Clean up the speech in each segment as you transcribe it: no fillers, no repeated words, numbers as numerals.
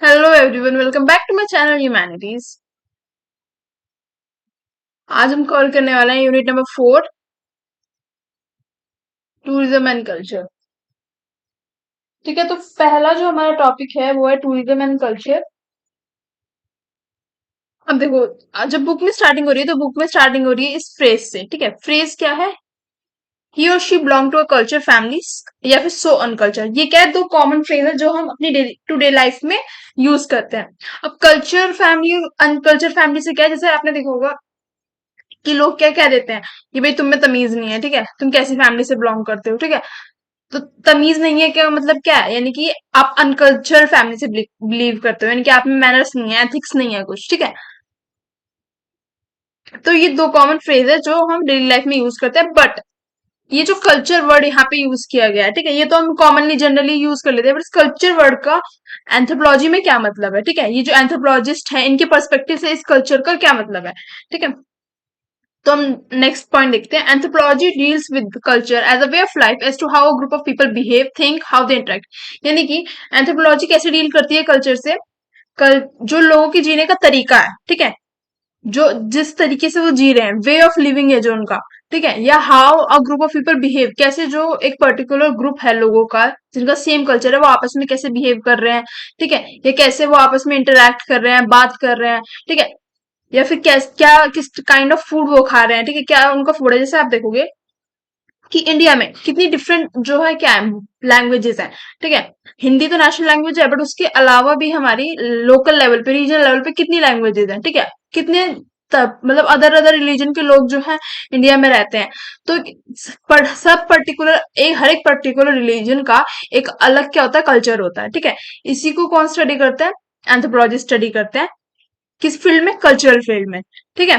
Hello everyone, welcome back to my channel humanities. आज हम cover करने वाले हैं unit number 4, tourism and culture. ठीक है, तो पहला जो हमारा टॉपिक है वो है टूरिज्म एंड कल्चर। अब देखो, जब बुक में स्टार्टिंग हो रही है तो बुक में स्टार्टिंग हो रही है इस फ्रेज से। ठीक है, फ्रेज क्या है? ही और she belong to a culture family या फिर सो अनकल्चर। ये क्या है? दो कॉमन फ्रेज है जो हम अपनी डे टू डे लाइफ में यूज करते हैं। अब कल्चर फैमिली और अनकल्चर फैमिली से क्या है, जैसे आपने देखा होगा कि लोग क्या कह देते हैं कि भाई तुम में तमीज नहीं है। ठीक है, तुम कैसी फैमिली से बिलोंग करते हो। ठीक है, तो तमीज नहीं है क्या मतलब क्या है? यानी कि आप अनकल्चरल फैमिली से बिलीव करते हो, यानी कि आप में मैनर्स नहीं है, एथिक्स नहीं है कुछ। ठीक है, तो ये दो कॉमन फ्रेज है जो हम डेली लाइफ में यूज करते हैं। बट ये जो कल्चर वर्ड यहाँ पे यूज किया गया है, ठीक है, ये तो हम कॉमनली जनरली यूज कर लेते हैं, बट इस कल्चर वर्ड का एंथ्रोपोलॉजी में क्या मतलब है? ठीक है, ये जो एंथ्रोपोलॉजिस्ट है इनके पर्सपेक्टिव से इस कल्चर का क्या मतलब है? ठीक है, तो हम नेक्स्ट पॉइंट देखते हैं। Anthropology deals with culture as a way of life as to how a group of people behave, think, how they interact. यानी कि एंथ्रोपोलॉजी कैसे डील करती है कल्चर से? कल जो लोगों के जीने का तरीका है, ठीक है, जो जिस तरीके से वो जी रहे हैं, वे ऑफ लिविंग है जो उनका, ठीक है, या how a group of people behave, कैसे जो एक पर्टिकुलर ग्रुप है लोगों का जिनका सेम कल्चर है वो आपस में कैसे बिहेव कर रहे हैं। ठीक है, या कैसे वो आपस में इंटरेक्ट कर रहे हैं, बात कर रहे हैं। ठीक है, या फिर क्या किस काइंड ऑफ फूड वो खा रहे हैं। ठीक है, क्या उनका फूड है। जैसे आप देखोगे कि इंडिया में कितनी डिफरेंट जो है क्या है लैंग्वेजेस हैं। ठीक है, हिंदी तो नेशनल लैंग्वेज है, बट उसके अलावा भी हमारी लोकल लेवल पे, रीजनल लेवल पे कितनी लैंग्वेजेस हैं। ठीक है, कितने मतलब अदर अदर रिलीजन के लोग जो हैं इंडिया में रहते हैं। तो सब पर्टिकुलर एक हर एक पर्टिकुलर रिलीजन का एक अलग क्या होता है, कल्चर होता है। ठीक है, इसी को कौन स्टडी करते हैं? एंथ्रोपोलॉजिस्ट स्टडी करते हैं। किस फील्ड में? कल्चरल फील्ड में। ठीक है,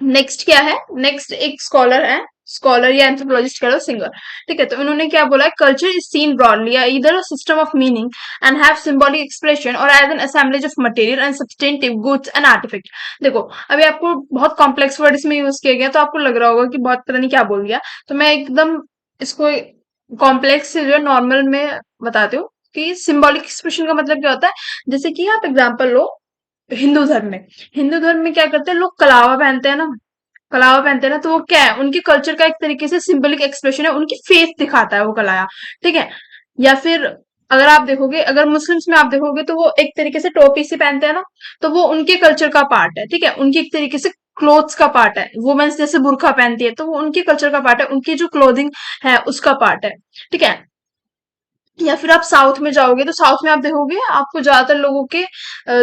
नेक्स्ट क्या है? नेक्स्ट एक स्कॉलर है, स्कॉलर या एंथ्रोपोलॉजिस्ट कह लो, सिंगर। ठीक है, तो इन्होंने क्या बोला है? Culture is seen broadly either a system of meaning and have symbolic expression और as an assemblage of material and substantive goods and artifact. देखो, अभी आपको बहुत कॉम्प्लेक्स वर्ड इसमें यूज किया गया तो आपको लग रहा होगा कि बहुत पता नहीं क्या बोल गया, तो मैं एकदम इसको कॉम्प्लेक्स से जो है नॉर्मल में बताती हूँ कि सिंबॉलिक एक्सप्रेशन का मतलब क्या होता है। जैसे कि आप एग्जाम्पल लो, हिंदू धर्म में, हिंदू धर्म में क्या करते हैं लोग? कलावा पहनते हैं ना, कलावा पहनते हैं ना, तो वो क्या है? उनके कल्चर का एक तरीके से सिंबलिक एक्सप्रेशन है, उनकी फेथ दिखाता है वो कलाया। ठीक है, या फिर अगर आप देखोगे, अगर मुस्लिम्स में आप देखोगे तो वो एक तरीके से टोपी से पहनते हैं ना, तो वो उनके कल्चर का पार्ट है। ठीक है, उनकी एक तरीके से क्लोथ्स का पार्ट है। वुमेन्स जैसे बुरखा पहनती है तो वो उनके कल्चर का पार्ट है, उनकी जो क्लोथिंग है उसका पार्ट है। ठीक है, या फिर आप साउथ में जाओगे तो साउथ में आप देखोगे आपको ज्यादातर लोगों के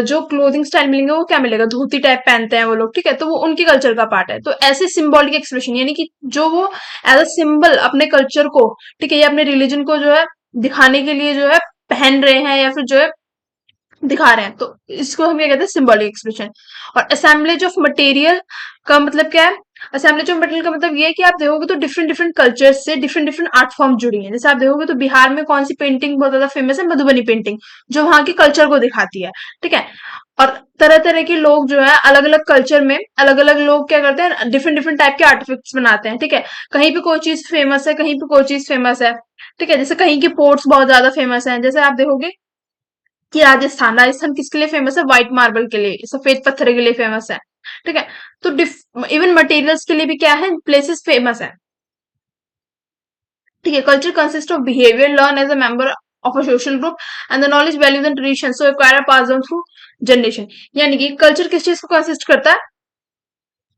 जो क्लोथिंग स्टाइल मिलेंगे वो क्या मिलेगा? धोती टाइप पहनते हैं वो लोग। ठीक है, तो वो उनके कल्चर का पार्ट है। तो ऐसे सिंबॉलिक एक्सप्रेशन यानी कि जो वो एज अ सिंबल अपने कल्चर को, ठीक है, या अपने रिलीजन को जो है दिखाने के लिए जो है पहन रहे हैं या फिर जो है दिखा रहे हैं, तो इसको हम ये कहते हैं सिंबॉलिक एक्सप्रेशन। और असेंबलेज ऑफ मटेरियल का मतलब क्या है? असेंबलेज ऑफ मटेरियल का मतलब ये है कि आप देखोगे तो डिफरेंट डिफरेंट कल्चर्स से डिफरेंट डिफरेंट आर्ट फॉर्म जुड़ी हैं। जैसे आप देखोगे तो बिहार में कौन सी पेंटिंग बहुत ज्यादा फेमस है? मधुबनी पेंटिंग, जो वहां के कल्चर को दिखाती है। ठीक है, और तरह तरह के लोग जो है अलग अलग कल्चर में अलग अलग लोग क्या करते हैं? डिफरेंट डिफरेंट टाइप के आर्टिफिक्ट्स बनाते हैं। ठीक है, कहीं पे कोई चीज फेमस है, कहीं पे कोई चीज फेमस है। ठीक है, जैसे कहीं के पोर्ट्स बहुत ज्यादा फेमस है। जैसे आप देखोगे कि राजस्थान, राजस्थान किसके लिए फेमस है? व्हाइट मार्बल के लिए, सफेद पत्थर के लिए फेमस है। ठीक है, तो इवन मटेरियल्स के लिए भी क्या है? प्लेसेस फेमस है। ठीक है, culture consist of behaviour learn as a member of a social group and the knowledge values and tradition so acquire pass on through generation. यानी कि कल्चर किस चीज को कंसिस्ट करता है?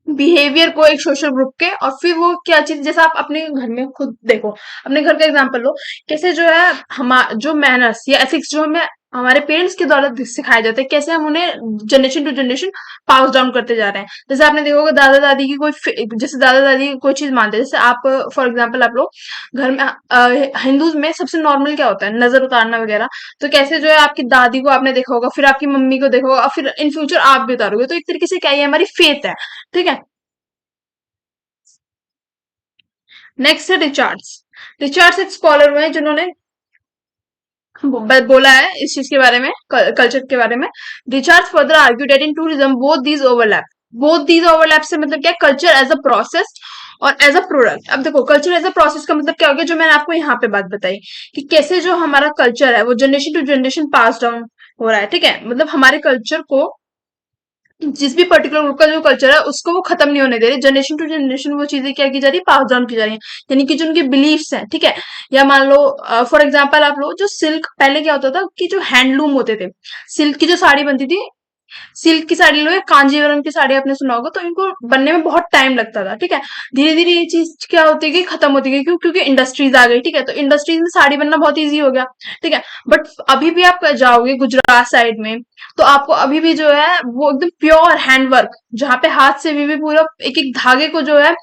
बिहेवियर को एक सोशल ग्रुप के, और फिर वो क्या चीज, जैसे आप अपने घर में खुद देखो, अपने घर का एग्जांपल लो, कैसे जो है हम जो मैनर्स या एथिक्स जो हमें हमारे पेरेंट्स के द्वारा सिखाए जाते हैं, कैसे हम उन्हें generation to generation pass down करते जा रहे हैं। जैसे आपने देखा होगा दादा दादी की कोई जैसे दादा दादी कोई चीज मानते हैं, जैसे आप फॉर एग्जाम्पल आप लोग घर में हिंदूज में सबसे नॉर्मल क्या होता है? नजर उतारना वगैरह। तो कैसे जो है आपकी दादी को आपने देखा होगा, फिर आपकी मम्मी को देखा होगा, फिर इन फ्यूचर आप भी उतारोगे, तो एक तरीके से क्या है? ये हमारी फेथ है। ठीक है, नेक्स्ट है रिचार्ड्स। रिचार्ड्स एक स्कॉलर हुए हैं जिन्होंने बोला है इस चीज के बारे में, कल्चर के बारे में। Richards further argue that in tourism both these overlap. Both these overlap से मतलब क्या? कल्चर एज अ प्रोसेस और एज अ प्रोडक्ट। अब देखो कल्चर एज अ प्रोसेस का मतलब क्या हो गया, जो मैंने आपको यहाँ पे बात बताई कि कैसे जो हमारा कल्चर है वो generation to generation pass down हो रहा है। ठीक है, मतलब हमारे कल्चर को, जिस भी पर्टिकुलर ग्रुप का जो कल्चर है उसको वो खत्म नहीं होने दे रहे, जनरेशन टू जनरेशन वो चीजें क्या की जा रही है, पास डाउन की जा रही है। यानी कि जो उनके बिलीफ्स हैं, ठीक है, या मान लो फॉर एग्जाम्पल आप लो, जो सिल्क पहले क्या होता था कि जो हैंडलूम होते थे, सिल्क की जो साड़ी बनती थी, सिल्क की साड़ी लो या कांजीवरम की साड़ी आपने सुना होगा, तो इनको बनने में बहुत टाइम लगता था। ठीक है, धीरे धीरे ये चीज क्या होती गई, खत्म होती गई, क्यों? क्योंकि इंडस्ट्रीज आ गई। ठीक है, तो इंडस्ट्रीज में साड़ी बनना बहुत ईजी हो गया। ठीक है, बट अभी भी आप जाओगे गुजरात साइड में, तो आपको अभी भी जो है वो एकदम प्योर हैंडवर्क, जहाँ पे हाथ से भी पूरा एक एक धागे को जो है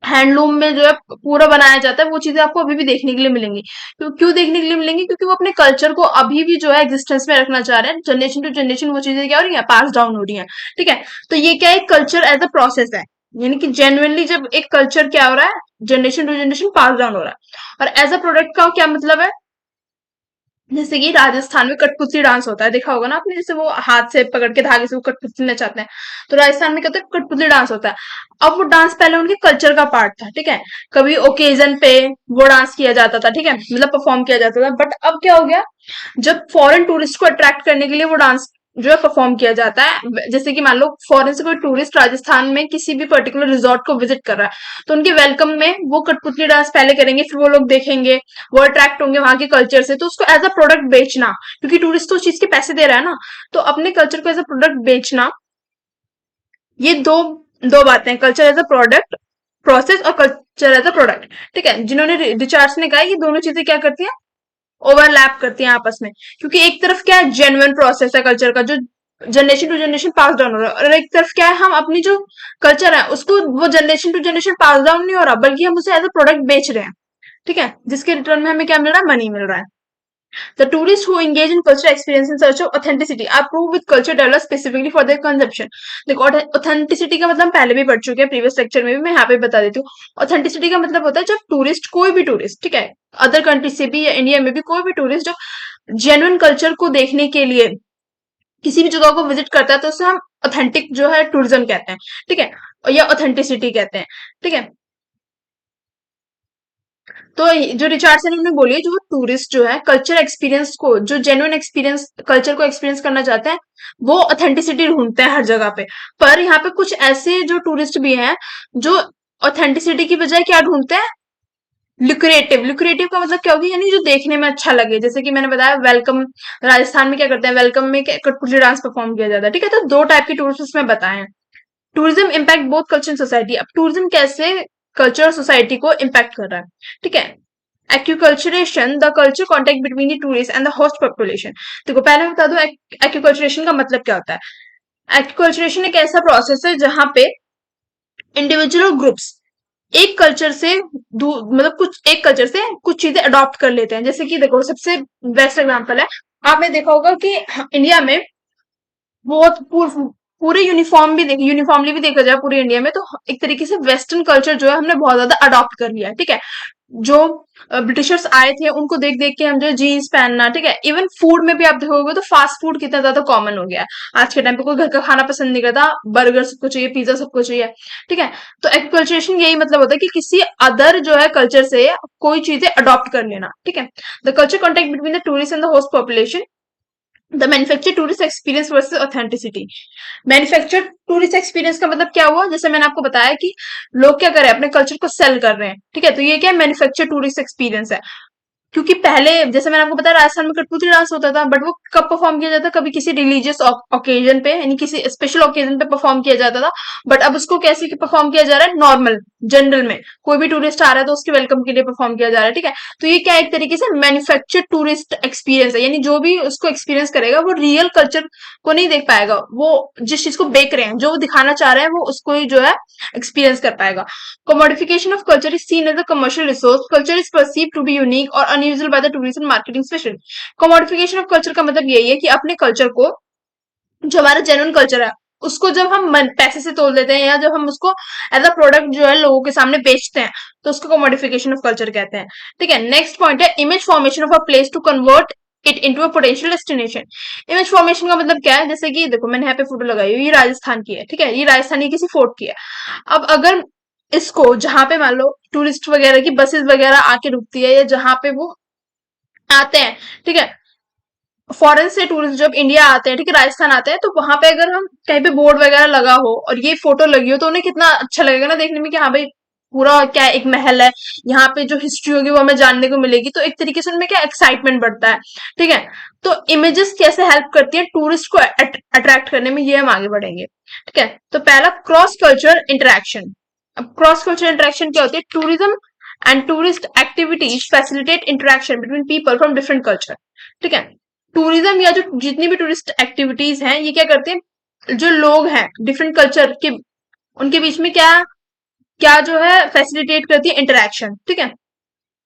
हैंडलूम में जो है पूरा बनाया जाता है, वो चीजें आपको अभी भी देखने के लिए मिलेंगी। क्यों देखने के लिए मिलेंगी? क्योंकि वो अपने कल्चर को अभी भी जो है एग्जिस्टेंस में रखना चाह रहे हैं। जनरेशन टू जनरेशन वो चीजें क्या हो रही है, पास डाउन हो रही है। ठीक है, तो ये क्या है, कल्चर एज अ प्रोसेस है। यानी कि जेन्युइनली जब एक कल्चर क्या हो रहा है, generation to generation pass down हो रहा है। और एज अ प्रोडक्ट का क्या मतलब है, जैसे कि राजस्थान में कठपुतली डांस होता है, देखा होगा ना आपने, जैसे वो हाथ से पकड़ के धागे से वो कठपुतली नचाते हैं। तो राजस्थान में कहते हैं कठपुतली डांस होता है। अब वो डांस पहले उनके कल्चर का पार्ट था। ठीक है, कभी ओकेजन पे वो डांस किया जाता था। ठीक है, मतलब परफॉर्म किया जाता था। बट अब क्या हो गया, जब फॉरेन टूरिस्ट को अट्रैक्ट करने के लिए वो डांस जो है परफॉर्म किया जाता है, जैसे कि मान लो फॉरेन से कोई टूरिस्ट राजस्थान में किसी भी पर्टिकुलर रिजॉर्ट को विजिट कर रहा है, तो उनके वेलकम में वो कठपुतली डांस पहले करेंगे, फिर वो लोग देखेंगे, वो अट्रैक्ट होंगे वहां के कल्चर से, तो उसको एज अ प्रोडक्ट बेचना, क्योंकि टूरिस्ट तो उस चीज के पैसे दे रहा है ना, तो अपने कल्चर को एज अ प्रोडक्ट बेचना, ये दो दो बातें हैं, culture as a product process और कल्चर एज अ प्रोडक्ट। ठीक है, जिन्होंने रिचार्ड्स ने कहा ये दोनों चीजें क्या करती हैं, ओवरलैप करती हैं आपस में। क्योंकि एक तरफ क्या है, जेन्युइन प्रोसेस है कल्चर का, जो generation to generation pass down हो रहा है, और एक तरफ क्या है, हम अपनी जो कल्चर है उसको वो generation to generation pass down नहीं हो रहा, बल्कि हम उसे एज अ प्रोडक्ट बेच रहे हैं। ठीक है, जिसके रिटर्न में हमें क्या मिल रहा है, मनी मिल रहा है। The tourists who engage in cultural experience in search of authenticity are proved with culture developed specifically for their consumption. देखो ऑथेंटिसिटी का मतलब हम पहले भी पढ़ चुके हैं प्रीवियस लेक्चर में भी, मैं यहाँ पे बता देती हूँ। ऑथेंटिसिटी का मतलब होता है जब टूरिस्ट, कोई भी टूरिस्ट, ठीक है, अदर कंट्री से भी या इंडिया में भी कोई भी टूरिस्ट जो जेन्युइन कल्चर को देखने के लिए किसी भी जगह को विजिट करता है, तो उसे हम ऑथेंटिक जो है टूरिज्म कहते हैं। ठीक है, या ऑथेंटिसिटी कहते हैं। ठीक है, तो जो रिचार्डसन ने बोली है, जो टूरिस्ट जो है कल्चर एक्सपीरियंस को, जो जेन्युइन एक्सपीरियंस कल्चर को एक्सपीरियंस करना चाहते हैं, वो ऑथेंटिसिटी ढूंढते हैं हर जगह पे। पर यहाँ पे कुछ ऐसे जो टूरिस्ट भी हैं जो ऑथेंटिसिटी की बजाय क्या ढूंढते हैं, लुक्रेटिव। लुक्रेटिव का मतलब क्या होगी, यानी जो देखने में अच्छा लगे। जैसे कि मैंने बताया वेलकम, राजस्थान में क्या करते हैं, वेलकम में कठपुतली डांस परफॉर्म किया जाता है। ठीक है, तो दो टाइप के टूरिस्ट उसमें बताए हैं। Tourism impact both culture and society. अब टूरिज्म कैसे कल्चर और सोसाइटी को इम्पैक्ट कर रहा है। ठीक है, acculturation, the culture contact between the tourist and the host population. देखो पहले मैं बता दो एक्यूकल्चरेशन का मतलब क्या होता है। एक्यूकल्चरेशन एक ऐसा प्रोसेस है जहां पे इंडिविजुअल ग्रुप्स एक कल्चर से मतलब कुछ एक कल्चर से कुछ चीजें अडॉप्ट कर लेते हैं। जैसे कि देखो सबसे बेस्ट एग्जांपल है, आपने देखा होगा कि इंडिया में बहुत पूरे यूनिफॉर्मली भी देखा जाए पूरे इंडिया में, तो एक तरीके से वेस्टर्न कल्चर जो है हमने बहुत ज्यादा अडॉप्ट कर लिया है। ठीक है, जो ब्रिटिशर्स आए थे उनको देख देख के हम जो जीन्स पहनना, ठीक है, इवन फूड में भी आप देखोगे तो फास्ट फूड कितना ज्यादा कॉमन हो गया है। आज के टाइम पे कोई घर का खाना पसंद नहीं करता, बर्गर सबको चाहिए, पिज्जा सबको चाहिए। ठीक है, तो एक्सप्लोइटेशन यही मतलब होता है कि किसी अदर जो है कल्चर से कोई चीजें अडॉप्ट कर लेना। ठीक है, the culture contact between the tourist and the host population, the manufacture tourist experience versus authenticity. Manufacture tourist experience का मतलब क्या हुआ, जैसे मैंने आपको बताया कि लोग क्या कर रहे हैं, अपने कल्चर को सेल कर रहे हैं। ठीक है, तो ये क्या है, मैन्युफैक्चर टूरिस्ट एक्सपीरियंस है। क्योंकि पहले जैसे मैंने आपको बताया राजस्थान में कठपुतली डांस होता था, बट वो कब परफॉर्म किया जाता था, कभी किसी रिलीजियस ओकेजन पे, यानी किसी स्पेशल ओकेजन पे परफॉर्म किया जाता था। बट अब उसको कैसे परफॉर्म किया जा रहा है, नॉर्मल जनरल में कोई भी टूरिस्ट आ रहा है तो उसके वेलकम के लिए परफॉर्म किया जा रहा है। ठीक है, तो ये क्या एक तरीके से मैन्युफैक्चर टूरिस्ट एक्सपीरियंस है, यानी जो भी उसको एक्सपीरियंस करेगा वो रियल कल्चर को नहीं देख पाएगा, वो जिस चीज को बेच रहे हैं, जो वो दिखाना चाह रहे हैं, वो उसको ही जो है एक्सपीरियंस कर पाएगा। Commodification of culture is seen as a commercial resource. Culture is perceived to be unique or unusual by the tourism marketing specialist. Commodification of culture का मतलब यही है कि अपने कल्चर को, जो हमारा जेन्युइन कल्चर है, उसको जब हम पैसे से तोल देते हैं या जब हम उसको एज अ प्रोडक्ट जो है लोगों के सामने बेचते हैं, तो उसको कमोडिफिकेशन ऑफ कल्चर कहते हैं। ठीक है, नेक्स्ट पॉइंट है image formation of a place to convert it into a potential destination. Image formation का मतलब क्या है, जैसे कि देखो मैंने यहाँ पे फोटो लगाई हुई, ये राजस्थान की है। ठीक है, ये राजस्थान की किसी फोर्ट की है। अब अगर इसको जहां पे मान लो टूरिस्ट वगैरह की बसेस वगैरह आके रुकती है, या जहां पे वो आते हैं, ठीक है, फॉरेन से टूरिस्ट जब इंडिया आते हैं, ठीक है, राजस्थान आते हैं, तो वहां पे अगर हम कहीं पे बोर्ड वगैरह लगा हो और ये फोटो लगी हो, तो उन्हें कितना अच्छा लगेगा ना देखने में कि हाँ भाई पूरा क्या है, एक महल है, यहाँ पे जो हिस्ट्री होगी वो हमें जानने को मिलेगी, तो एक तरीके से उनमें क्या एक्साइटमेंट बढ़ता है। ठीक है, तो इमेजेस कैसे हेल्प करती है टूरिस्ट को अट्रैक्ट करने में, ये हम आगे बढ़ेंगे। ठीक है, तो पहला क्रॉस कल्चर इंटरेक्शन। अब क्रॉस कल्चर इंटरेक्शन क्या होती है? Tourism and tourist activities facilitate interaction between people from different culture. ठीक है, टूरिज्म या जो जितनी भी टूरिस्ट एक्टिविटीज हैं, ये क्या करते हैं, जो लोग हैं डिफरेंट कल्चर के, उनके बीच में क्या क्या जो है फैसिलिटेट करती है इंटरेक्शन। ठीक है,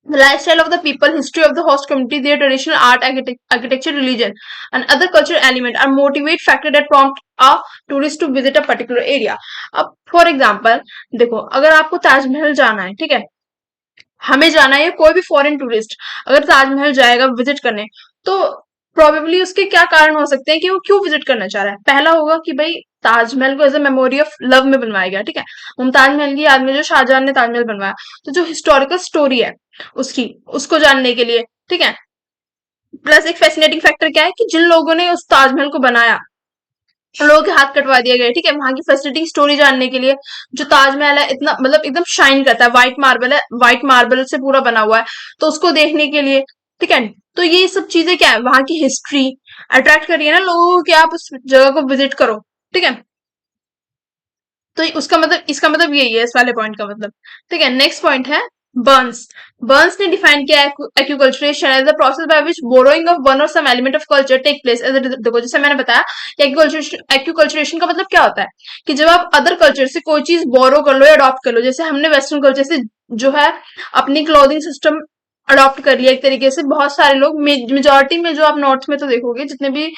the lifestyle of the people, history of the host community, their traditional art, architecture, religion, and other cultural element are motivate factor that prompt a tourist to visit a particular area. अब for example देखो, अगर आपको ताजमहल जाना है, ठीक है, हमें जाना है, कोई भी फॉरेन टूरिस्ट अगर ताजमहल जाएगा विजिट करने, तो प्रोबेबली उसके क्या कारण हो सकते हैं कि वो क्यों विजिट करना चाह रहा है। पहला होगा कि भाई ताजमहल को as a memory of love में बनवाया गया, ठीक है, मुमताज महल की याद में जो शाहजहां ने ताजमहल बनवाया, तो जो हिस्टोरिकल स्टोरी है उसकी, उसको जानने के लिए। ठीक है, प्लस एक फैसिनेटिंग फैक्टर क्या है कि जिन लोगों ने उस ताजमहल को बनाया, उन लोगों के हाथ कटवा दिए गए। ठीक है, वहां की फैसिनेटिंग स्टोरी जानने के लिए। जो ताजमहल है इतना मतलब एकदम शाइन करता है, व्हाइट मार्बल है, व्हाइट मार्बल से पूरा बना हुआ है, तो उसको देखने के लिए। ठीक है, तो ये सब चीजें क्या है, वहां की हिस्ट्री अट्रैक्ट करिए ना लोगों को कि आप उस जगह को विजिट करो। ठीक है, तो उसका मतलब, इसका मतलब यही है इस वाले पॉइंट का मतलब। ठीक है, नेक्स्ट पॉइंट है बर्न्स। बर्न्स ने डिफाइन किया acculturation as the process by which borrowing of one और some element of culture take place as देखो, जैसे मैंने बताया एक्यूकल्चरेशन का मतलब क्या होता है कि जब आप अदर कल्चर से कोई चीज बोरो कर लो या अडॉप्ट कर लो, जैसे हमने वेस्टर्न कल्चर से जो है अपनी क्लोथिंग सिस्टम अडॉप्ट कर लिया एक तरीके से। बहुत सारे लोग, मेजोरिटी में जो आप नॉर्थ में तो देखोगे, जितने भी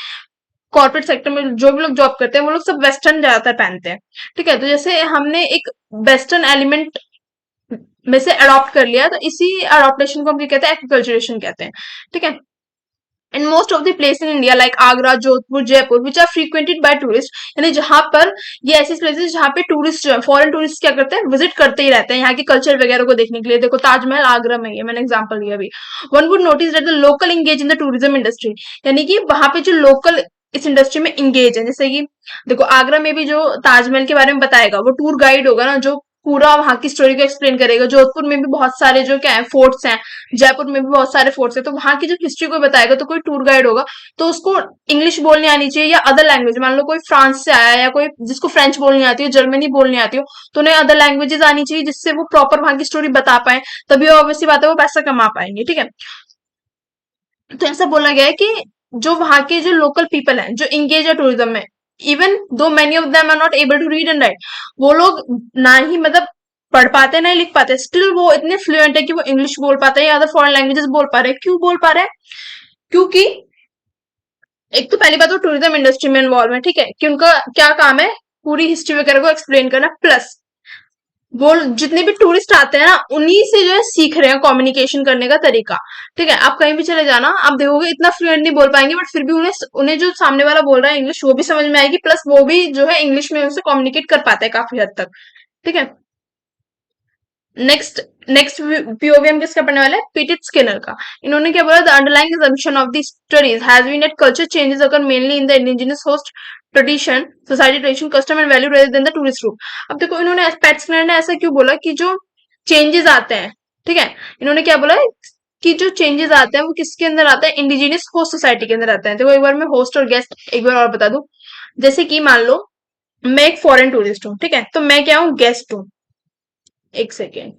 कॉर्पोरेट सेक्टर में जो भी लोग जॉब करते हैं, वो लोग सब वेस्टर्न ज्यादातर पहनते हैं। ठीक है, तो जैसे हमने एक वेस्टर्न एलिमेंट में से अडॉप्ट कर लिया, तो इसी अडॉप्टेशन को हम क्या कहते हैं, एग्रीकल्चरेशन कहते हैं। ठीक है, in most of the place in India like Agra, Jodhpur, Jaipur which are frequented by tourist, यानी जहां पर ये ऐसी प्लेसेस जहां पे टूरिस्ट जो है, फॉरेन टूरिस्ट क्या करते हैं, विजिट करते ही रहते हैं यहाँ के कल्चर वगैरह को देखने के लिए। देखो ताजमहल आगरा में ही है, मैंने एग्जांपल दिया अभी। One would notice that the local engage in the tourism industry, यानी कि वहां पे जो लोकल इस इंडस्ट्री में इंगेज है, जैसे कि देखो आगरा में भी जो ताजमहल के बारे में बताएगा वो टूर गाइड होगा ना, जो पूरा वहां की स्टोरी को एक्सप्लेन करेगा। जोधपुर में भी बहुत सारे जो क्या है फोर्ट्स हैं, जयपुर में भी बहुत सारे फोर्ट्स हैं, तो वहां की जब हिस्ट्री को बताएगा तो कोई टूर गाइड होगा, तो उसको इंग्लिश बोलनी आनी चाहिए या अदर लैंग्वेज। मान लो कोई फ्रांस से आया, या कोई जिसको फ्रेंच बोलनी आती हो, जर्मनी बोलनी आती हो, तो उन्हें अदर लैंग्वेजेस आनी चाहिए, जिससे वो प्रॉपर वहां की स्टोरी बता पाए, तभी ऑब्वियसली बात है वो पैसा कमा पाएंगे। ठीक है, तो ऐसा बोला गया है कि जो वहां के जो लोकल पीपल हैं जो इंगेज है टूरिज्म में, even though many of them are not able to read and write, वो लोग ना ही मतलब पढ़ पाते ना ही लिख पाते, स्टिल वो इतने फ्लुएंट है कि वो इंग्लिश बोल पाते हैं या अदर फॉरेन लैंग्वेजेस बोल पा रहे हैं। क्यों बोल पा रहे हैं? क्योंकि एक तो पहली बात वो टूरिज्म इंडस्ट्री में इन्वॉल्व है। ठीक है, कि उनका क्या काम है, पूरी हिस्ट्री वगैरह को एक्सप्लेन करना, प्लस वो जितने भी टूरिस्ट आते हैं ना, उन्हीं से जो है सीख रहे हैं कम्युनिकेशन करने का तरीका। ठीक है, आप कहीं भी चले जाना, आप देखोगे इतना फ्लुएंट नहीं बोल पाएंगे, बट फिर भी उन्हें उन्हें जो सामने वाला बोल रहा है इंग्लिश, वो भी समझ में आएगी, प्लस वो भी जो है इंग्लिश में उनसे कम्युनिकेट कर पाते हैं काफी हद तक। ठीक है, नेक्स्ट नेक्स्ट पीओवी हम किसका पढ़ने वाला है, पीटर स्किनर का। इन्होंने क्या बोला, the underlying assumption of the studies has been that culture changes occur mainly in the indigenous host tradition, society tradition, custom and value rather than the tourist group. अब देखो इन्होंने, पैट स्किनर ने ऐसा क्यों बोला कि जो चेंजेस आते हैं, ठीक है, इन्होंने क्या बोला कि जो चेंजेस आते हैं वो किसके अंदर आते हैं, इंडिजिनस होस्ट सोसाइटी के अंदर आते हैं। देखो एक बार मैं होस्ट और गेस्ट एक बार और बता दूं, जैसे कि मान लो मैं एक फॉरेन टूरिस्ट हूँ, ठीक है, तो मैं क्या हूँ, गेस्ट हूँ। एक सेकेंड,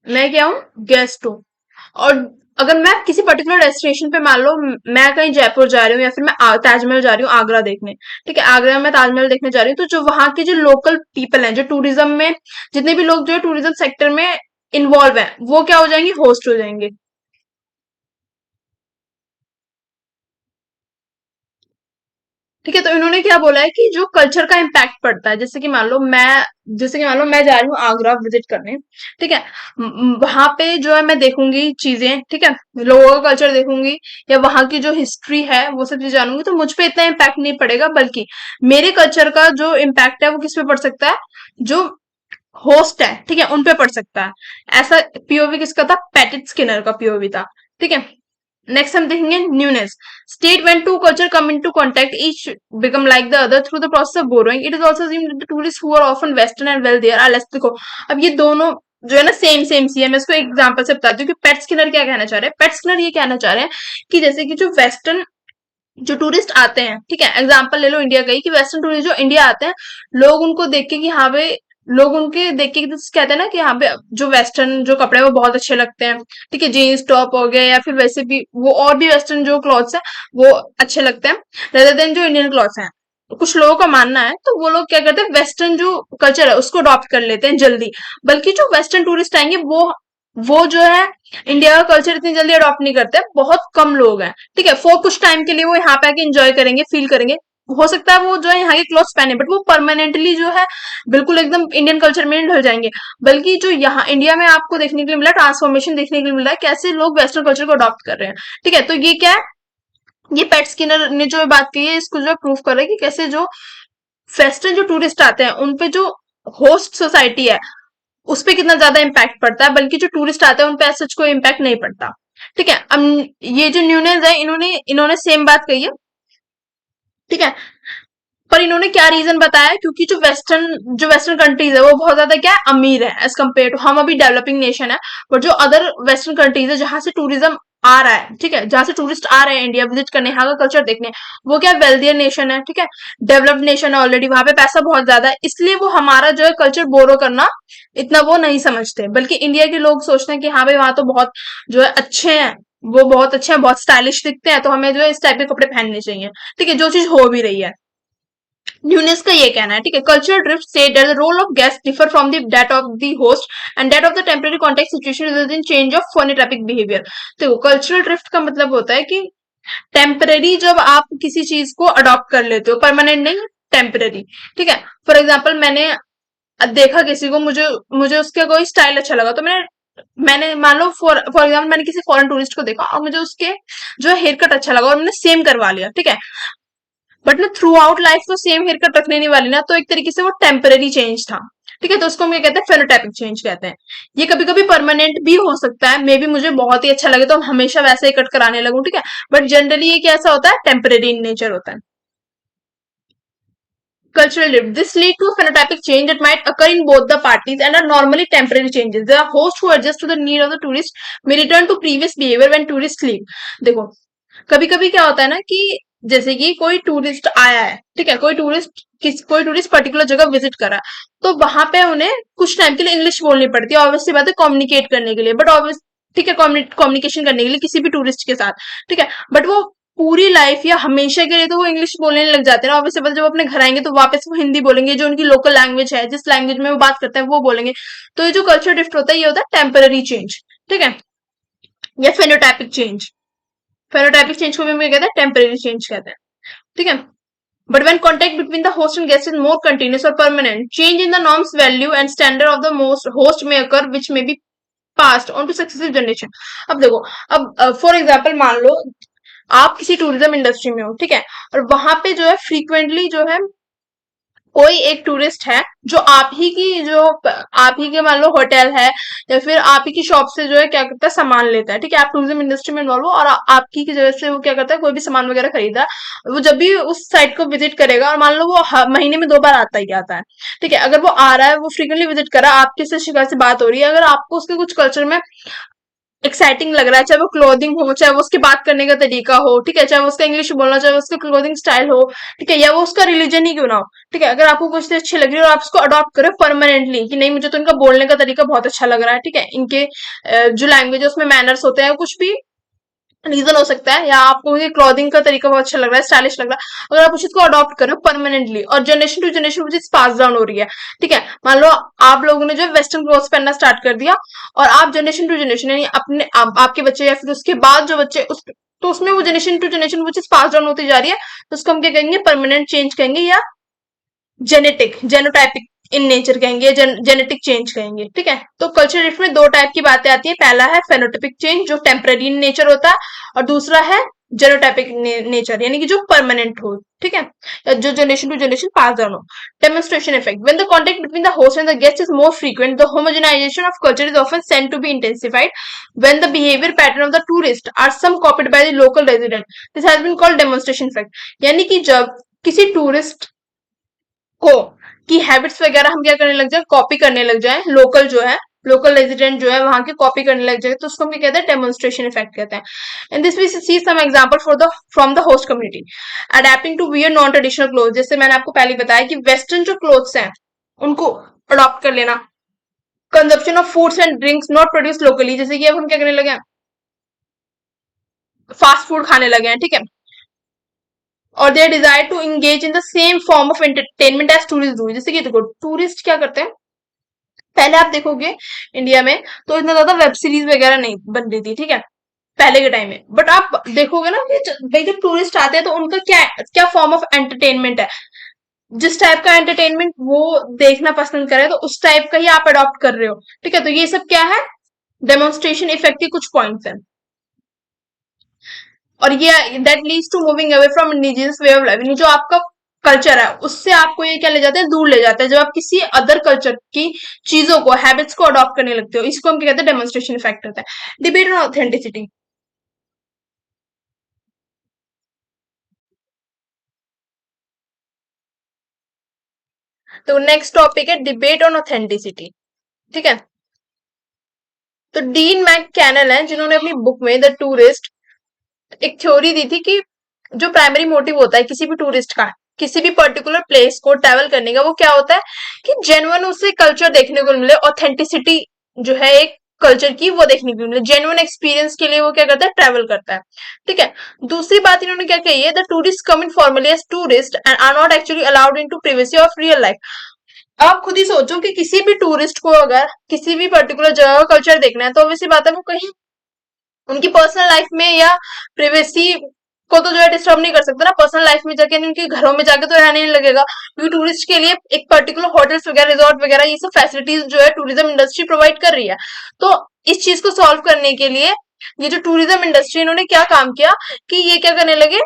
मैं क्या हूँ, गेस्ट हूँ। और अगर मैं किसी पर्टिकुलर डेस्टिनेशन पे, मान लो मैं कहीं जयपुर जा रही हूँ, या फिर मैं ताजमहल जा रही हूँ आगरा देखने, ठीक है, आगरा में मैं ताजमहल देखने जा रही हूँ, तो जो वहां के जो लोकल पीपल हैं, जो टूरिज्म में जितने भी लोग जो है टूरिज्म सेक्टर में इन्वॉल्व है, वो क्या हो जाएंगे, होस्ट हो जाएंगे। ठीक है, तो इन्होंने क्या बोला है कि जो कल्चर का इम्पैक्ट पड़ता है, जैसे कि मान लो मैं जा रही हूँ आगरा विजिट करने। ठीक है, वहां पे जो है मैं देखूंगी चीजें, ठीक है, लोगों का कल्चर देखूंगी या वहां की जो हिस्ट्री है वो सब चीज जानूंगी, तो मुझ पे इतना इम्पैक्ट नहीं पड़ेगा, बल्कि मेरे कल्चर का जो इम्पैक्ट है वो किस पे पड़ सकता है, जो होस्ट है, ठीक है, उन पे पड़ सकता है। ऐसा पीओवी किसका था, पैटिट स्किनर का पीओवी था। ठीक है, नेक्स्ट हम देखेंगे newness. State when two culture come into contact each become like the other through the process of borrowing, it is also assumed that the tourists who are often western and well there are less। देखो, अब ये दोनों जो है ना same same सी है, मैं इसको एक एग्जांपल से बताती हूँ कि पेट स्किनर क्या कहना चाह रहे हैं। पेट स्किनर ये कहना चाह रहे हैं कि जैसे कि जो वेस्टर्न जो टूरिस्ट आते हैं, ठीक है, एग्जांपल ले लो इंडिया का ही, कि वेस्टर्न टूरिस्ट जो इंडिया आते हैं, लोग उनको देख के कि हाँ भाई, लोग उनके देख के कहते हैं ना कि हाँ पे जो वेस्टर्न जो कपड़े हैं वो बहुत अच्छे लगते हैं। ठीक है, जीन्स टॉप हो गया या फिर वैसे भी वो और भी वेस्टर्न जो क्लॉथ्स हैं वो अच्छे लगते हैं रेदर देन जो इंडियन क्लॉथ्स हैं। तो कुछ लोगों का मानना है, तो वो लोग क्या करते हैं, वेस्टर्न जो कल्चर है उसको अडॉप्ट कर लेते हैं जल्दी। बल्कि जो वेस्टर्न टूरिस्ट आएंगे वो जो है इंडिया का कल्चर इतनी जल्दी अडॉप्ट नहीं करते, बहुत कम लोग हैं। ठीक है, फॉर कुछ टाइम के लिए वो यहाँ पे आके एंजॉय करेंगे, फील करेंगे, हो सकता है वो जो है यहाँ के क्लोथ्स पहने, बट वो परमानेंटली जो है बिल्कुल एकदम इंडियन कल्चर में नहीं ढल जाएंगे। बल्कि जो यहाँ इंडिया में आपको देखने के लिए मिला, ट्रांसफॉर्मेशन देखने के लिए मिला है, कैसे लोग वेस्टर्न कल्चर को अडॉप्ट कर रहे हैं। ठीक है, तो ये क्या है, ये पेट स्किनर ने जो बात कही है इसको जो प्रूव कर रहा है कि कैसे जो वेस्टर्न जो टूरिस्ट आते हैं उन पे जो होस्ट सोसाइटी है उस पे कितना ज्यादा इम्पैक्ट पड़ता है, बल्कि जो टूरिस्ट आते हैं उन पे सच कोई इम्पैक्ट नहीं पड़ता। ठीक है, अब ये जो न्यूनेस है, इन्होंने इन्होंने सेम बात कही है। ठीक है, पर इन्होंने क्या रीजन बताया, क्योंकि जो वेस्टर्न कंट्रीज है वो बहुत ज्यादा क्या है, अमीर है एज कम्पेयर टू हम, अभी डेवलपिंग नेशन है। बट जो अदर वेस्टर्न कंट्रीज है जहां से टूरिज्म आ रहा है, ठीक है, जहां से टूरिस्ट आ रहे हैं इंडिया विजिट करने, यहाँ का कल्चर देखने, वो क्या वेल्थियर नेशन है। ठीक है, डेवलप्ड नेशन है ऑलरेडी, वहां पे पैसा बहुत ज्यादा है, इसलिए वो हमारा जो है कल्चर बोरो करना इतना वो नहीं समझते। बल्कि इंडिया के लोग सोचते हैं कि हाँ भाई वहां तो बहुत जो है अच्छे हैं, वो बहुत अच्छे हैं, बहुत स्टाइलिश दिखते हैं, तो हमें जो है इस टाइप के कपड़े पहनने चाहिए। ठीक है, जो चीज हो भी रही है। न्यूनेस का ये कहना है। ठीक है, कल्चरल ड्रिफ्ट से that the role of guest differ from the that of the host and that of the temporary contact situation result in change of phenotypic behaviour. देखो, कल्चरल ड्रिफ्ट का मतलब होता है कि टेम्परेरी जब आप किसी चीज को अडॉप्ट कर लेते हो, परमानेंट नहीं, टेम्परेरी। ठीक है, फॉर एग्जाम्पल मैंने देखा किसी को, मुझे मुझे उसका कोई स्टाइल अच्छा लगा, तो मैंने मान लो फॉर फॉर एग्जाम्पल मैंने किसी फॉरेन टूरिस्ट को देखा और मुझे उसके जो हेयर कट अच्छा लगा और मैंने सेम करवा लिया। ठीक है, बट ना थ्रू आउट लाइफ तो सेम हेयर कट रखने नहीं वाली ना, तो एक तरीके से वो टेम्परेरी चेंज था। ठीक है, तो उसको हम क्या कहते हैं, फेनोटाइपिक चेंज कहते हैं। ये कभी कभी परमानेंट भी हो सकता है, मे बी मुझे बहुत ही अच्छा लगे तो हमेशा वैसे ही कट कराने लगूं। ठीक है, बट जनरली ये कैसा होता है, टेम्परेरी इन नेचर होता है। Cultural drift. This lead to a phenotypic change that might occur in both the parties and are normally temporary changes. The host who adjust to the need of the tourist may return to previous behavior when tourists leave. देखो, कभी कभी क्या होता है ना कि जैसे कि कोई टूरिस्ट आया है, ठीक है, कोई टूरिस्ट पर्टिकुलर जगह विजिट करा, तो वहां पे उन्हें कुछ टाइम के लिए इंग्लिश बोलनी पड़ती है, ऑब्वियसली बात है, कम्युनिकेट करने के लिए, बट ऑब्वियस, ठीक है, कम्युनिकेशन करने के लिए किसी भी टूरिस्ट के साथ। ठीक है, बट वो पूरी लाइफ या हमेशा के लिए तो वो इंग्लिश बोलने लग जाते हैं ना, ऑब्वियसली जब अपने घर आएंगे तो वापस वो हिंदी बोलेंगे, जो उनकी लोकल लैंग्वेज है, जिस लैंग्वेज में वो बात करते हैं वो बोलेंगे। तो ये जो कल्चर डिफ्ट होता है ये होता है टेम्पररी चेंज। ठीक है, या फेनोटाइपिक चेंज। फेनोटाइपिक चेंज को भी हम कहते हैं टेम्पररी चेंज कहते हैं। ठीक है, but when contact between the host and guest is more continuous or permanent, change in the norms value and standard of the most host may occur which may be passed on to successive generation। अब देखो, अब for example मान लो आप किसी tourism industry में हो, ठीक है, और वहां पे जो है फ्रीक्वेंटली जो है कोई एक टूरिस्ट है जो आप ही के मान लो होटल है या फिर आप ही की शॉप से जो है क्या करता है, सामान लेता है। ठीक है, आप टूरिज्म इंडस्ट्री में इन्वॉल्व हो और आपकी की जगह से वो क्या करता है, कोई भी सामान वगैरह खरीदा, वो जब भी उस साइट को विजिट करेगा और मान लो वो महीने में 2 बार आता ही आता है। ठीक है, अगर वो आ रहा है, वो फ्रीक्वेंटली विजिट कर रहा है, आपके से शिकार से बात हो रही है, अगर आपको उसके कुछ कल्चर में एक्साइटिंग लग रहा है, चाहे वो क्लोथिंग हो, चाहे वो उसकी बात करने का तरीका हो, ठीक है, चाहे वो उसका इंग्लिश बोलना, चाहे वो उसका क्लोथिंग स्टाइल हो, ठीक है, या वो उसका रिलीजन ही क्यों ना हो। ठीक है, अगर आपको कुछ चीज अच्छी लग रही है और आप उसको अडॉप्ट करो परमानेंटली कि नहीं, मुझे तो इनका बोलने का तरीका बहुत अच्छा लग रहा है, ठीक है, इनके जो लैंग्वेज है उसमें मैनर्स होते हैं, कुछ भी रीजन हो सकता है, या आपको ये क्लॉथिंग का तरीका बहुत अच्छा लग रहा है, स्टाइलिश लग रहा है, अगर आप उस चीज को अडॉप्ट करो परमानेंटली और जनरेशन टू जनरेशन वो चीज पास डाउन हो रही है। ठीक है, मान लो आप लोगों ने जो वेस्टर्न क्लोथ्स पहनना स्टार्ट कर दिया और आप जनरेशन टू जनरेशन यानी आपके बच्चे या फिर उसके बाद जो बच्चे तो उसमें वो जनरेशन टू जनरेशन वो चीज पास डाउन होती जा रही है, तो उसको हम क्या कहेंगे, परमानेंट चेंज कहेंगे या जेनेटिक जेनोटाइपिक इन नेचर कहेंगे, जेनेटिक चेंज कहेंगे। ठीक है, तो कल्चर शिफ्ट में दो टाइप की बातें आती है, पहला है फेनोटाइपिक चेंज जो टेम्पररी इन नेचर होता है, और दूसरा है जेनोटाइपिक नेचर यानी कि जो परमानेंट हो। ठीक है, या जो generation to generation pass down हो। Demonstration effect, when the contact between the host and the guest is more frequent the homogenisation of culture is often send to be intensified when the behaviour pattern of the tourist are some copied by the local resident, this has been called demonstration effect. यानी कि जब किसी tourist को की habits वगैरह हम क्या करने लग जाए, कॉपी करने लग जाए, लोकल जो है, लोकल रेजिडेंट जो है वहां की कॉपी करने लग जाए, तो उसको हम क्या कहते हैं, डेमोन्स्ट्रेशन इफेक्ट कहते हैं। In this we see some example for the from the host community adapting to wear non traditional cloth, जैसे मैंने आपको पहले बताया कि वेस्टर्न जो क्लोथ्स हैं उनको अडॉप्ट कर लेना। Consumption of foods and drinks not produce locally, जैसे कि अब हम क्या करने लगे हैं, फास्ट फूड खाने लगे हैं। ठीक है, और their desire to engage in the same form of entertainment as tourist do, जैसे कि देखो टूरिस्ट क्या करते हैं, पहले आप देखोगे इंडिया में तो इतना ज्यादा वेब सीरीज वगैरह नहीं बन रही थी। ठीक है, पहले के टाइम में, बट आप देखोगे ना कि भाई जब टूरिस्ट आते हैं तो उनका क्या क्या फॉर्म ऑफ एंटरटेनमेंट है, जिस टाइप का एंटरटेनमेंट वो देखना पसंद करे तो उस टाइप का ही आप अडॉप्ट कर रहे हो। ठीक है, तो ये सब क्या है, डेमोन्स्ट्रेशन इफेक्ट के कुछ पॉइंट्स हैं। और ये that leads to moving away from indigenous way of life, जो आपका कल्चर है उससे आपको ये क्या ले जाता है, दूर ले जाता है, जब आप किसी अदर कल्चर की चीजों को, हैबिट्स को अडॉप्ट करने लगते हो, इसको हम क्या कहते हैं, डेमोन्स्ट्रेशन इफेक्ट होता है। डिबेट ऑन ऑथेंटिसिटी, तो नेक्स्ट टॉपिक है डिबेट ऑन ऑथेंटिसिटी। ठीक है, तो डीन मैक कैनल है जिन्होंने अपनी बुक में द टूरिस्ट एक थ्योरी दी थी कि जो प्राइमरी मोटिव होता है किसी भी टूरिस्ट का किसी भी पर्टिकुलर प्लेस को ट्रैवल करने का, वो क्या होता है कि जेन्युइन उसे कल्चर देखने को मिले, ऑथेंटिसिटी जो है एक कल्चर की वो देखने को मिले, जेन्युइन एक्सपीरियंस के लिए वो क्या करता है, ट्रैवल करता है। ठीक है, दूसरी बात इन्होंने क्या कही है, the tourist come in formally as tourist and are not actually allowed in to privacy of real life. आप खुद ही सोचो कि किसी भी टूरिस्ट को अगर किसी भी पर्टिकुलर जगह का कल्चर देखना है तो ऑब्वियसली बात है वो कहीं उनकी पर्सनल लाइफ में या प्रिवेसी को तो जो है डिस्टर्ब नहीं कर सकता ना, पर्सनल लाइफ में जाके उनके घरों में जाके तो रहने नहीं लगेगा, क्योंकि टूरिस्ट के लिए एक पर्टिकुलर होटल्स वगैरह, रिजॉर्ट वगैरह, ये सब फैसिलिटीज जो है टूरिज्म इंडस्ट्री प्रोवाइड कर रही है। तो इस चीज को सॉल्व करने के लिए ये जो टूरिज्म इंडस्ट्री इन्होंने क्या काम किया कि ये क्या करने लगे,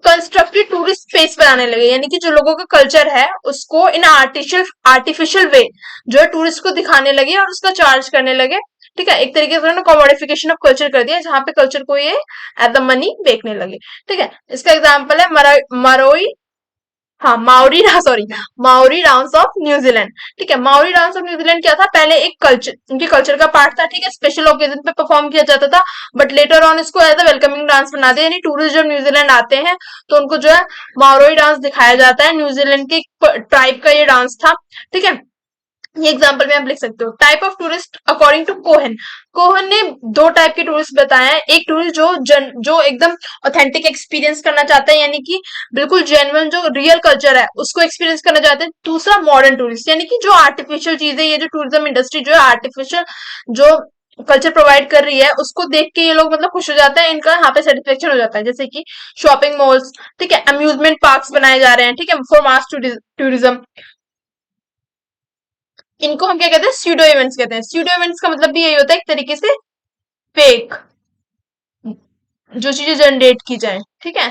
कंस्ट्रक्टेड टूरिस्ट स्पेस बनाने लगे, यानी कि जो लोगों का कल्चर है उसको इन आर्टिफिशियल आर्टिफिशियल वे जो है टूरिस्ट को दिखाने लगे और उसका चार्ज करने लगे। ठीक है, एक तरीके से कमोडिफिकेशन ऑफ कल्चर कर दिया, जहां पे कल्चर को ये एट द मनी बेचने लगे। ठीक है, इसका एग्जांपल है मरोई, हाँ Maori, sorry, Maori dance of New Zealand. ठीक है, माओरी डांस ऑफ न्यूजीलैंड क्या था, पहले एक कल्चर, उनके कल्चर का पार्ट था। ठीक है, स्पेशल ओकेजन पे परफॉर्म किया जाता था, बट लेटर ऑन इसको एज अ वेलकमिंग डांस बना दिया, यानी टूरिस्ट जब न्यूजीलैंड आते हैं तो उनको जो है माओरी डांस दिखाया जाता है, न्यूजीलैंड के ट्राइब का ये डांस था। ठीक है, ये एग्जांपल में आप लिख सकते हो। Type of tourist according to Cohen, Cohen ने दो टाइप के टूरिस्ट बताए हैं, एक टूरिस्ट जो एकदम ऑथेंटिक एक्सपीरियंस करना चाहता है, यानी कि बिल्कुल जेन्युइन जो रियल कल्चर है उसको एक्सपीरियंस करना चाहते हैं। दूसरा मॉडर्न टूरिस्ट, यानी कि जो आर्टिफिशियल चीजें, ये जो टूरिज्म इंडस्ट्री जो है आर्टिफिशियल जो कल्चर प्रोवाइड कर रही है उसको देख के ये लोग मतलब खुश हो जाते हैं, इनका यहाँ पे सेटिस्फेक्शन हो जाता है, जैसे कि शॉपिंग मॉल्स, ठीक है, अम्यूजमेंट पार्क्स बनाए जा रहे हैं, ठीक है, फॉर मास टूरिज्म। इनको हम क्या कहते हैं, स्यूडो इवेंट्स कहते हैं। स्यूडो इवेंट्स का मतलब भी यही होता है एक तरीके से फेक, जो चीजें जनरेट की जाए। ठीक है,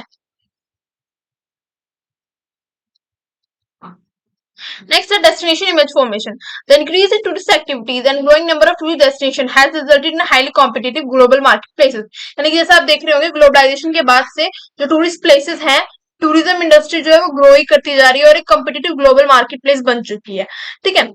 next the destination image formation, the increase in tourist activities and growing number of tourist destination has resulted in highly competitive global marketplaces, यानी कि जैसा आप देख रहे होंगे ग्लोबलाइजेशन के बाद से जो टूरिस्ट प्लेसेस हैं, टूरिज्म इंडस्ट्री जो है वो ग्रो ही करती जा रही है और एक कॉम्पिटिटिव ग्लोबल मार्केट प्लेस बन चुकी है। ठीक है,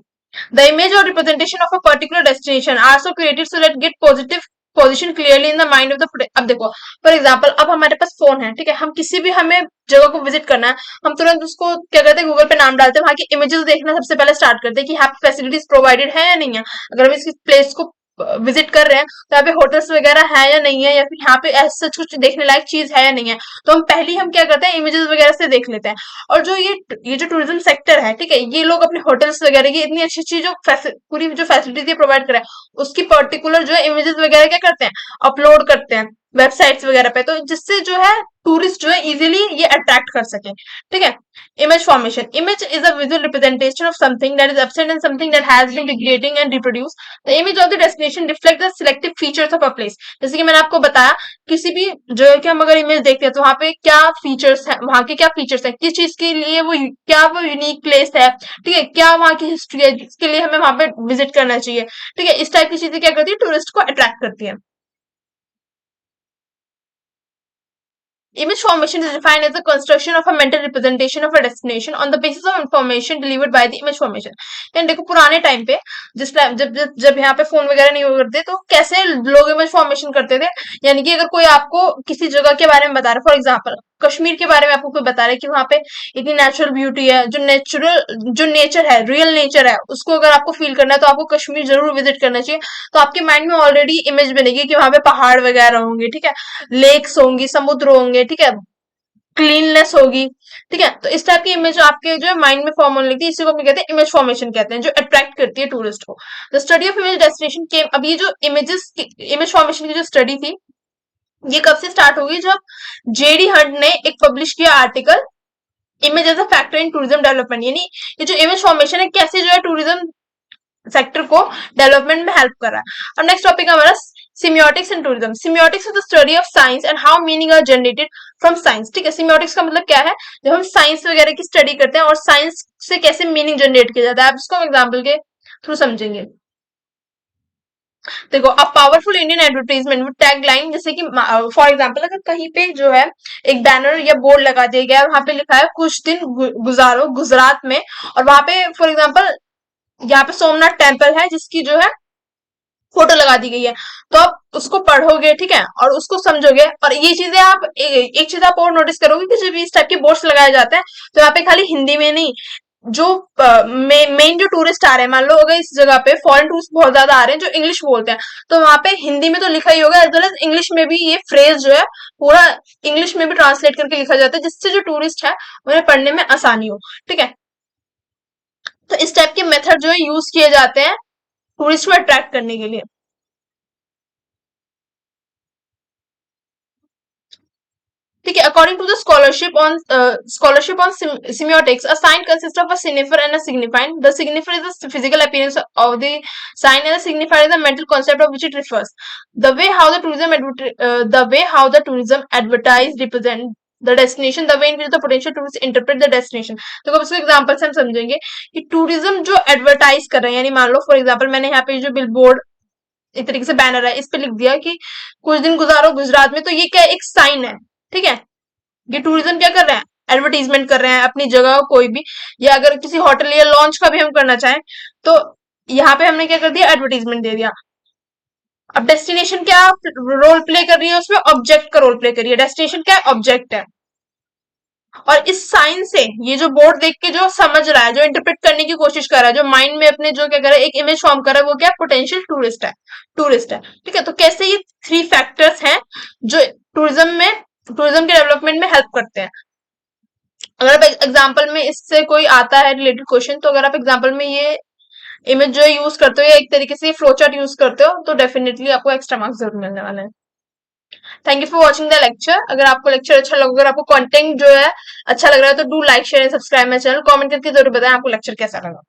the image or representation of a particular destination are so created so that get positive position clearly in the mind of the, अब देखो फॉर एग्जाम्पल अब हमारे पास फोन है, ठीक है, हम किसी भी हमें जगह को विजिट करना है, हम तुरंत उसको क्या करते हैं, गूगल पे नाम डालते हैं, वहां की इमेजेस देखना सबसे पहले स्टार्ट करते हैं कि यहाँ पे फैसिलिटीज प्रोवाइडेड है या नहीं है। अगर हम इस प्लेस को विजिट कर रहे हैं तो यहाँ पे होटल्स वगैरह है या नहीं है, या फिर यहाँ पे ऐसा कुछ देखने लायक चीज है या नहीं है, तो हम पहले ही हम क्या करते हैं, इमेजेस वगैरह से देख लेते हैं। और जो ये जो टूरिज्म सेक्टर है, ठीक है, ये लोग अपने होटल्स वगैरह की इतनी अच्छी अच्छी जो पूरी जो फैसिलिटीज ये प्रोवाइड कर रहे हैं उसकी पर्टिकुलर जो है इमेजेस वगैरह क्या करते हैं, अपलोड करते हैं वेबसाइट्स वगैरह पे, तो जिससे जो है टूरिस्ट जो है इजीली ये अट्रैक्ट कर सके। ठीक है। Image formation, image is a visual representation of something that is absent and something that has been recreating and reproduce. The image of the destination reflect the selective features of a place. जैसे कि मैंने आपको बताया, किसी भी जगह की हम अगर इमेज देखते हैं तो वहां पे क्या फीचर्स है, वहां के क्या फीचर्स है, किस चीज के लिए वो क्या वो यूनिक प्लेस है, ठीक है, क्या वहां की हिस्ट्री है जिसके लिए हमें वहां पे विजिट करना चाहिए। ठीक है, इस टाइप की चीजें क्या करती है, टूरिस्ट को अट्रैक्ट करती है। Image formation is defined as the construction of a mental representation of a destination on the basis of information delivered by the image formation. यानी देखो पुराने टाइम पे जिस टाइम जब यहाँ पे फोन वगैरह नहीं हुआ करते तो कैसे लोग इमेज फॉर्मेशन करते थे। यानी कि अगर कोई आपको किसी जगह के बारे में बता रहा है, फॉर एग्जाम्पल कश्मीर के बारे में आपको कोई बता रहा है कि वहां पे इतनी नेचुरल ब्यूटी है, जो नेचर है, रियल नेचर है, उसको अगर आपको फील करना है तो आपको कश्मीर जरूर विजिट करना चाहिए। तो आपके माइंड में ऑलरेडी इमेज बनेगी कि वहां पे पहाड़ वगैरह होंगे, ठीक है, लेक्स होंगी, समुद्र होंगे, ठीक है, क्लीननेस होगी। ठीक है, तो इस टाइप की इमेज आपके जो है माइंड में फॉर्म होने लगती है, इसी को हम कहते हैं इमेज फॉर्मेशन कहते हैं, जो अट्रैक्ट करती है टूरिस्ट को। The study of image destination के, अब ये जो इमेज फॉर्मेशन की जो स्टडी थी, ये कब से स्टार्ट होगी, जब जेडी हंट ने एक पब्लिश किया article, image as a factor in tourism development. यानी ये जो इमेज फॉर्मेशन है कैसे जो है टूरिज्म सेक्टर को डेवलपमेंट में हेल्प कर रहा है। अब नेक्स्ट टॉपिक हमारा semiotics and tourism. Semiotics is the study of signs and how meaning are generated from signs. ठीक है, सिमियोटिक्स का मतलब क्या है, जब हम साइंस वगैरह की स्टडी करते हैं और साइंस से कैसे मीनिंग जनरेट किया जाता है, आप इसको एग्जाम्पल के थ्रू समझेंगे। देखो, अब powerful Indian advertisement with tagline, जैसे कि फॉर एग्जांपल अगर कहीं पे जो है एक बैनर या बोर्ड लगा दिया गया है, वहां पे लिखा है कुछ दिन गुजारो गुजरात में, और वहां पे फॉर एग्जांपल यहाँ पे सोमनाथ टेम्पल है जिसकी जो है फोटो लगा दी गई है, तो आप उसको पढ़ोगे, ठीक है, और उसको समझोगे। और ये चीजें आप एक चीज आप और नोटिस करोगे कि जब इस टाइप के बोर्ड्स लगाए जाते हैं तो यहाँ पे खाली हिंदी में नहीं, जो मेन जो टूरिस्ट आ रहे हैं, मान लो अगर इस जगह पे फॉरेन टूरिस्ट बहुत ज्यादा आ रहे हैं जो इंग्लिश बोलते हैं, तो वहां पे हिंदी में तो लिखा ही होगा, एज वेल एज इंग्लिश में भी ये फ्रेज जो है पूरा इंग्लिश में भी ट्रांसलेट करके लिखा जाता है, जिससे जो टूरिस्ट है उन्हें पढ़ने में आसानी हो। ठीक है, तो इस टाइप के मेथड जो है यूज किए जाते हैं टूरिस्ट को अट्रैक्ट करने के लिए। ठीक है, according to the scholarship on semiotics, a sign consist of a signifier and a signified. The signifier is the physical appearance of the sign and the signifier is the mental concept of which it refers. The way how the tourism advertise represent the destination, the way in which the potential tourist interpret the destination. तो अब इसको example से हम समझेंगे कि tourism जो advertise कर रहे हैं, यानी मान लो फॉर एग्जांपल मैंने यहाँ पे जो बिल बोर्ड एक तरीके से बैनर है, इस पे लिख दिया कि कुछ दिन गुजारो गुजरात में, तो ये क्या एक साइन है। ठीक है, ये टूरिज्म क्या कर रहे हैं, एडवर्टीजमेंट कर रहे हैं अपनी जगह कोई भी, या अगर किसी होटल या लॉन्च का भी हम करना चाहें तो यहाँ पे हमने क्या कर दिया, एडवर्टीजमेंट दे दिया। अब डेस्टिनेशन क्या रोल प्ले कर रही है, उसमें ऑब्जेक्ट का रोल प्ले कर रही है, डेस्टिनेशन क्या है, ऑब्जेक्ट है। और इस साइन से ये जो बोर्ड देख के जो समझ रहा है, जो इंटरप्रेट करने की कोशिश कर रहा है, जो माइंड में अपने जो क्या कर रहा है, एक इमेज फॉर्म कर रहा है, वो क्या पोटेंशियल टूरिस्ट है। ठीक है, तो कैसे ये थ्री फैक्टर्स हैं जो टूरिज्म के डेवलपमेंट में हेल्प करते हैं। अगर आप एग्जाम्पल में इससे कोई आता है रिलेटेड क्वेश्चन, तो अगर आप एग्जाम्पल में ये इमेज जो यूज करते हो या एक तरीके से फ्लो चार्ट यूज करते हो तो डेफिनेटली आपको एक्स्ट्रा मार्क्स जरूर मिलने वाले हैं। Thank you for watching the lecture. अगर आपको लेक्चर अच्छा लगा, अगर आपको कंटेंट जो है अच्छा लग रहा है, तो do like share and subscribe my channel. Comment करके जरूर बताएं आपको लेक्चर कैसा लगा।